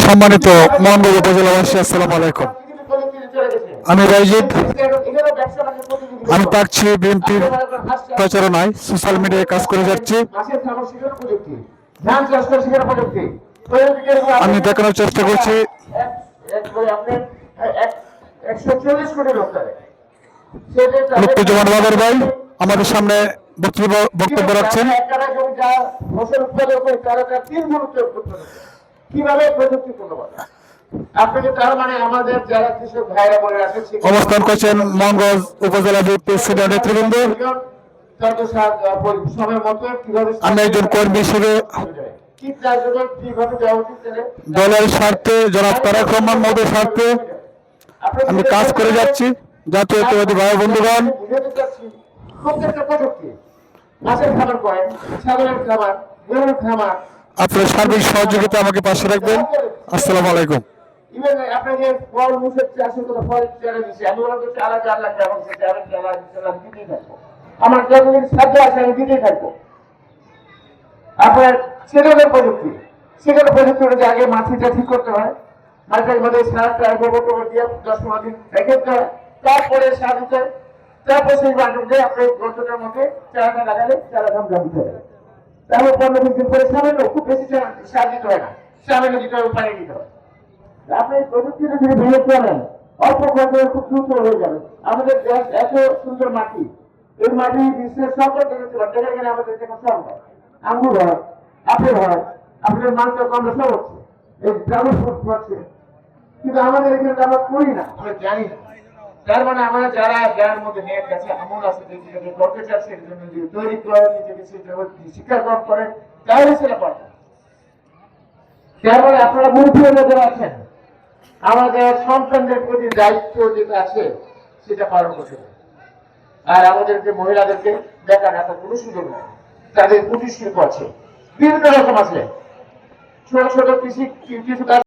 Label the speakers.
Speaker 1: সম্মানিত মোহাম্মদ উপজেলাবাসী, আসসালামু আলাইকুম। আমি রাইজিদ। আমি থাকছি বিএনপির প্রচারণায়, সোশ্যাল মিডিয়ায় কাজ করে যাচ্ছি। আমি দেখানোর চেষ্টা করছি লুৎফুজ্জামান বাবর ভাই আমাদের সামনে বক্তব্য রাখছেন।
Speaker 2: কিভাবে প্রযুক্তিপূর্ণ আপনাকে তার মানে আমাদের যারা কৃষক ভাইরা বলে রাখেন
Speaker 1: অবস্থান করছেন মোহনগঞ্জ উপজেলা বিএনপির সিনিয়র নেতৃবৃন্দ। আমি একজন কর্মী হিসেবে দলের স্বার্থে, জনাব তারেক রহমান মহোদয়ের স্বার্থে আমি কাজ করে যাচ্ছি। জাতীয়তাবাদী ভাই বন্ধুগণ,
Speaker 2: প্রত্যেকটা প্রযুক্তি, মাছের খাবার করেন, ছাগলের খাবার, গরুর খাবার,
Speaker 1: আপনার সার্বিক সহযোগিতা আমাকে পাশে রাখবেন। আসসালামু আলাইকুম।
Speaker 2: আপনাকে ফল মুসের চাষের কথা ফল চারা দিচ্ছি, আমি ওরা তো চারা 4 লাখ টাকা দিতেই থাকবো। আমার যতদিন সাধ্য আছে আমি দিতেই থাকবো। আপনার সেটাদের প্রযুক্তি, সেটার প্রযুক্তি অনুযায়ী আগে মাটিটা ঠিক করতে হয়, মাটির মধ্যে সারটা গোবর টোবর দিয়ে 10-15 দিন রেখে দিতে হয়, তারপরে সার দিতে হয়, তারপর সেই মাটি দিয়ে আপনি গর্তটার মধ্যে চারাটা লাগালে চারা ধান জমিতে হবে। তারপর 15-20 দিন পরে সামান্য, খুব বেশি সার দিতে হয় না, সামান্য দিতে হবে, পানি দিতে হয়। আপনি প্রযুক্তিটা যদি ভেঙে চলেন অল্প খরচে খুব দ্রুত হয়ে যাবে। আমাদের দেশ এত সুন্দর মাটি, এই মাটি বিশ্বের সকল দেশে যেখানে আমাদের যেখানে সব হয়, আঙ্গুর হয়, আপেল হয়, আপনাদের মাংস কমবে সব হচ্ছে, এই ড্রাগন ফ্রুট হচ্ছে, কিন্তু আমাদের এখানে আমরা করি না, আমরা জানি না। তার মানে আমরা যারা যার মধ্যে নিয়ে গেছে আমল আছে, যেটাকে করতে চাচ্ছে এর জন্য যে তৈরি করে নিজেকে শিক্ষা গ্রহণ করে, তাহলে সেটা পারবে। তার মানে আপনারা মূর্তি যারা আছেন, আমাদের সন্তানদের প্রতি দায়িত্ব যেটা আছে সেটা পালন করতে হবে। আর আমাদের যে মহিলাদেরকে বেকার রাখার কোনো সুযোগ নেই, তাদের কুটির শিল্প আছে, বিভিন্ন রকম আছে, ছোট ছোট কিছু কাজ